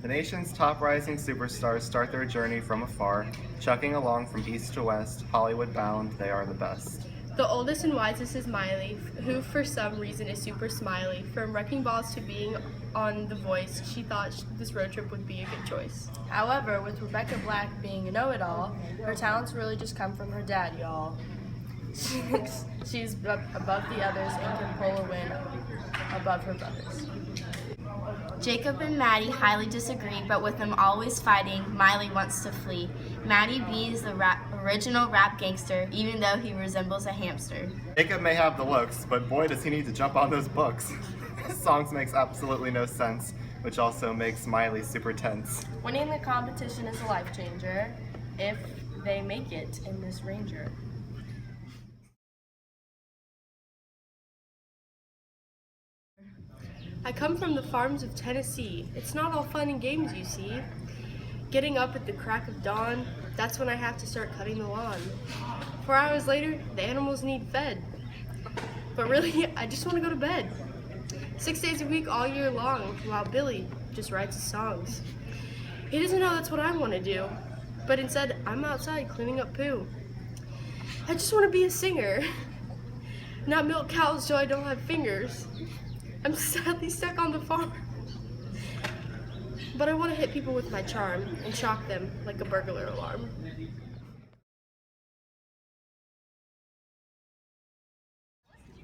The nation's top rising superstars start their journey from afar, chugging along from east to west, Hollywood bound, they are the best. The oldest and wisest is Miley, who for some reason is super smiley. From wrecking balls to being on The Voice, she thought this road trip would be a good choice. However, with Rebecca Black being a know-it-all, her talents really just come from her dad, y'all. She's above the others and can pull a win above her brothers. Jacob and Maddie highly disagree, but with them always fighting, Miley wants to flee. Maddie B is the original rap gangster, even though he resembles a hamster. Jacob may have the looks, but boy does he need to jump on those books. His songs makes absolutely no sense, which also makes Miley super tense. Winning the competition is a life changer if they make it in this Ranger. I come from the farms of Tennessee. It's not all fun and games, you see. Getting up at the crack of dawn, that's when I have to start cutting the lawn. 4 hours later, the animals need fed. But really, I just want to go to bed. 6 days a week all year long, while Billy just writes his songs. He doesn't know that's what I want to do, but instead, I'm outside cleaning up poo. I just want to be a singer, not milk cows so I don't have fingers. I'm sadly stuck on the farm. But I want to hit people with my charm and shock them like a burglar alarm.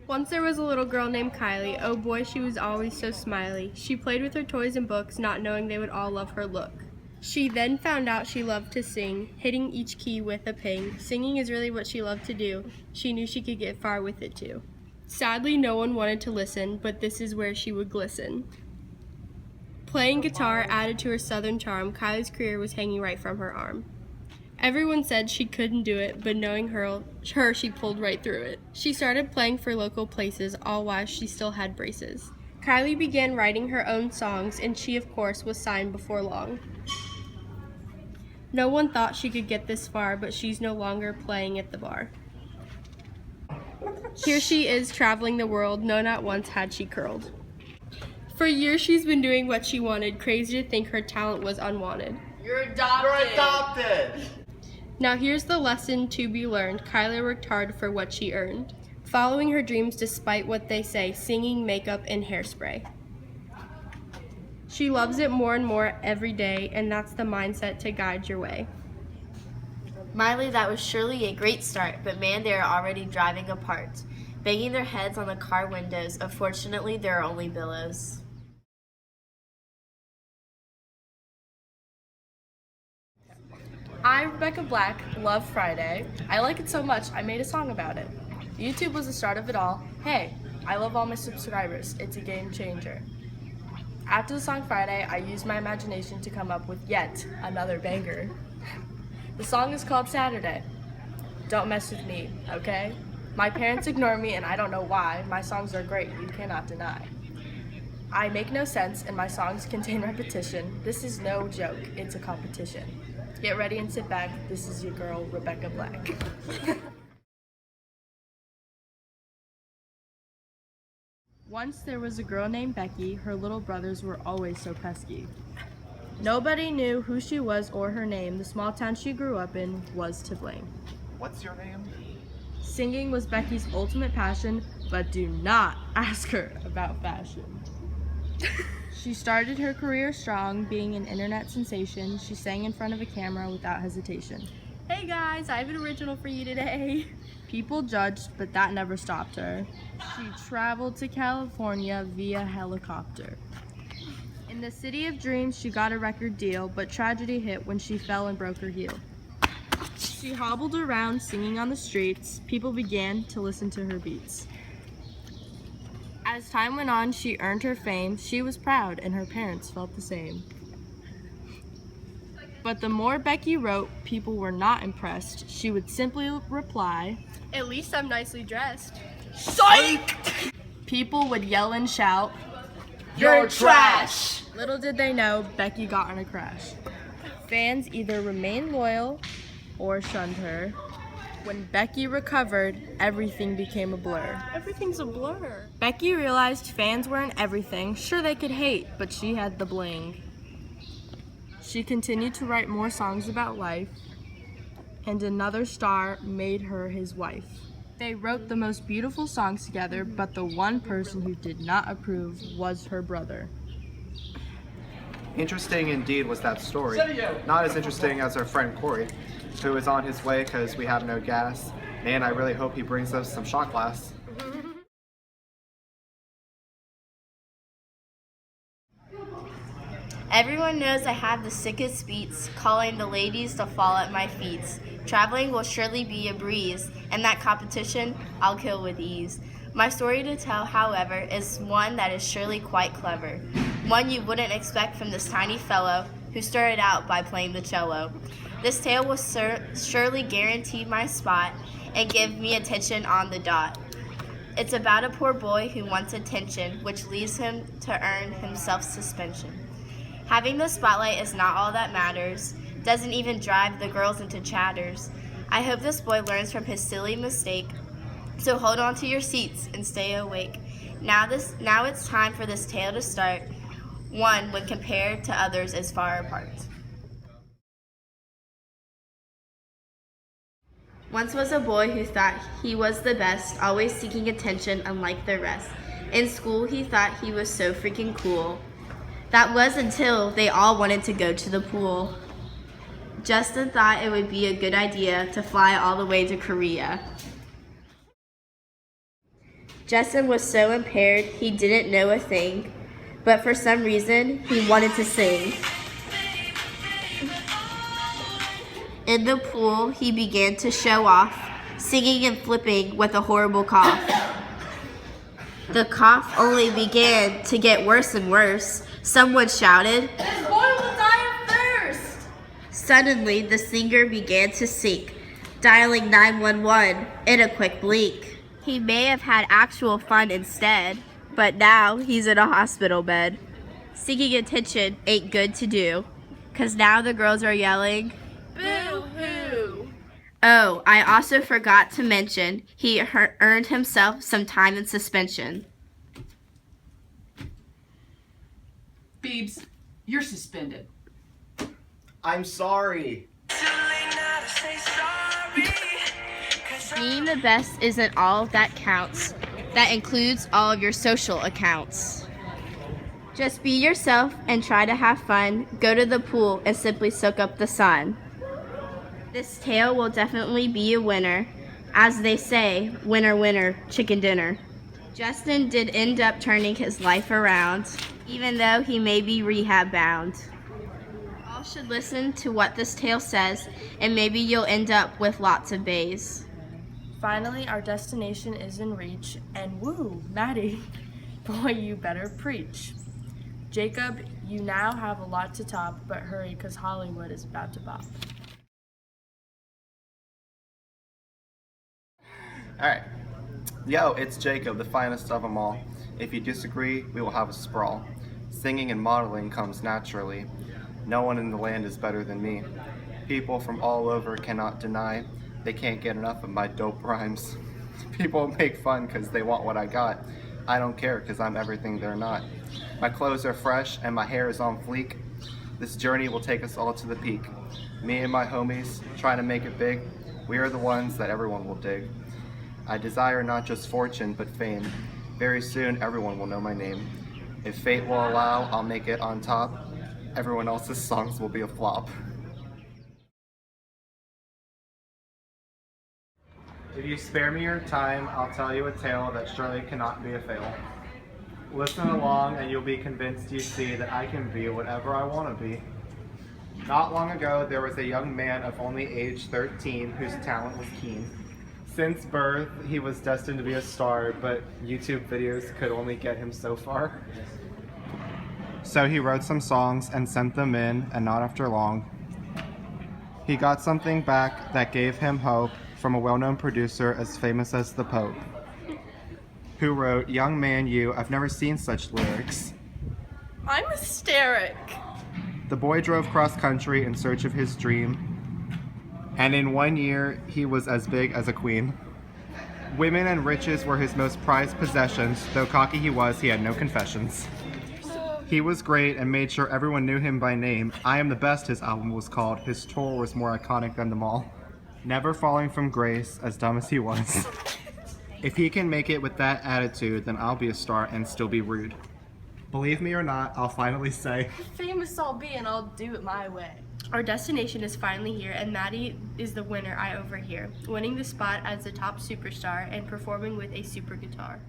Once there was a little girl named Kylie. Oh boy, she was always so smiley. She played with her toys and books, not knowing they would all love her look. She then found out she loved to sing, hitting each key with a ping. Singing is really what she loved to do. She knew she could get far with it too. Sadly, no one wanted to listen, but this is where she would glisten. Playing guitar added to her southern charm. Kylie's career was hanging right from her arm. Everyone said she couldn't do it, but knowing her, she pulled right through it. She started playing for local places, all while she still had braces. Kylie began writing her own songs, and she, of course, was signed before long. No one thought she could get this far, but she's no longer playing at the bar. Here she is traveling the world, no not once had she curled. For years she's been doing what she wanted, crazy to think her talent was unwanted. You're adopted! Now here's the lesson to be learned. Kylie worked hard for what she earned. Following her dreams despite what they say, singing, makeup, and hairspray. She loves it more and more every day, and that's the mindset to guide your way. Miley, that was surely a great start, but man, they are already driving apart, banging their heads on the car windows. Unfortunately, there are only billows. I, Rebecca Black, love Friday. I like it so much, I made a song about it. YouTube was the start of it all. Hey, I love all my subscribers. It's a game changer. After the song Friday, I used my imagination to come up with yet another banger. The song is called Saturday. Don't mess with me, okay? My parents ignore me and I don't know why. My songs are great, you cannot deny. I make no sense and my songs contain repetition. This is no joke, it's a competition. Get ready and sit back. This is your girl, Rebecca Black. Once there was a girl named Becky. Her little brothers were always so pesky. Nobody knew who she was or her name. The small town she grew up in was to blame. What's your name? Singing was Becky's ultimate passion, but do not ask her about fashion. She started her career strong, being an internet sensation. She sang in front of a camera without hesitation. Hey guys, I have an original for you today. People judged, but that never stopped her. She traveled to California via helicopter. In the city of dreams, she got a record deal, but tragedy hit when she fell and broke her heel. She hobbled around singing on the streets. People began to listen to her beats. As time went on, she earned her fame. She was proud, and her parents felt the same. But the more Becky wrote, people were not impressed. She would simply reply, At least I'm nicely dressed. "Psych!" People would yell and shout, You're trash! Little did they know, Becky got in a crash. Fans either remained loyal or shunned her. When Becky recovered, everything became a blur. Everything's a blur. Becky realized fans weren't everything. Sure, they could hate, but she had the bling. She continued to write more songs about life, and another star made her his wife. They wrote the most beautiful songs together, but the one person who did not approve was her brother. Interesting indeed was that story. Not as interesting as our friend Corey, who is on his way because we have no gas, and I really hope he brings us some shot glass. Everyone knows I have the sickest beats, calling the ladies to fall at my feet. Traveling will surely be a breeze, and that competition I'll kill with ease. My story to tell, however, is one that is surely quite clever. One you wouldn't expect from this tiny fellow who started out by playing the cello. This tale will surely guarantee my spot and give me attention on the dot. It's about a poor boy who wants attention, which leads him to earn himself suspension. Having the spotlight is not all that matters, doesn't even drive the girls into chatters. I hope this boy learns from his silly mistake, so hold on to your seats and stay awake. Now it's time for this tale to start, one when compared to others is far apart. Once was a boy who thought he was the best, always seeking attention unlike the rest. In school he thought he was so freaking cool. That was until they all wanted to go to the pool. Justin thought it would be a good idea to fly all the way to Korea. Justin was so impaired he didn't know a thing, but for some reason he wanted to sing. In the pool he began to show off, singing and flipping with a horrible cough. The cough only began to get worse and worse. Someone shouted, "This boy will die of thirst!" Suddenly, the singer began to sink, dialing 911 in a quick blink. He may have had actual fun instead, but now he's in a hospital bed. Seeking attention ain't good to do, 'cause now the girls are yelling, Boo-hoo! oh, I also forgot to mention, he earned himself some time in suspension. Beebs, you're suspended. I'm sorry. Being the best isn't all that counts. That includes all of your social accounts. Just be yourself and try to have fun. Go to the pool and simply soak up the sun. This tale will definitely be a winner. As they say, winner, winner, chicken dinner. Justin did end up turning his life around, even though he may be rehab bound. All should listen to what this tale says, and maybe you'll end up with lots of bays. Finally, our destination is in reach, and woo, Maddie, boy, you better preach. Jacob, you now have a lot to top, but hurry, 'cause Hollywood is about to pop. Alright. Yo, it's Jacob, the finest of them all. If you disagree, we will have a sprawl. Singing and modeling comes naturally. No one in the land is better than me. People from all over cannot deny they can't get enough of my dope rhymes. People make fun because they want what I got. I don't care because I'm everything they're not. My clothes are fresh and my hair is on fleek. This journey will take us all to the peak. Me and my homies trying to make it big. We are the ones that everyone will dig. I desire not just fortune but fame. Very soon everyone will know my name. If fate will allow, I'll make it on top. Everyone else's songs will be a flop. If you spare me your time, I'll tell you a tale that surely cannot be a fail. Listen along and you'll be convinced you see that I can be whatever I want to be. Not long ago, there was a young man of only age 13 whose talent was keen. Since birth, he was destined to be a star, but YouTube videos could only get him so far. So he wrote some songs and sent them in, and not after long, he got something back that gave him hope from a well-known producer as famous as the Pope, who wrote, "Young man, I've never seen such lyrics." I'm hysteric. The boy drove cross-country in search of his dream, and in 1 year, he was as big as a queen. Women and riches were his most prized possessions. Though cocky he was, he had no confessions. He was great and made sure everyone knew him by name. I Am the Best, his album was called. His tour was more iconic than them all. Never falling from grace, as dumb as he was. If he can make it with that attitude, then I'll be a star and still be rude. Believe me or not, I'll finally say, Famous I'll be and I'll do it my way. Our destination is finally here, and Maddie is the winner I overhear, winning the spot as the top superstar and performing with a super guitar.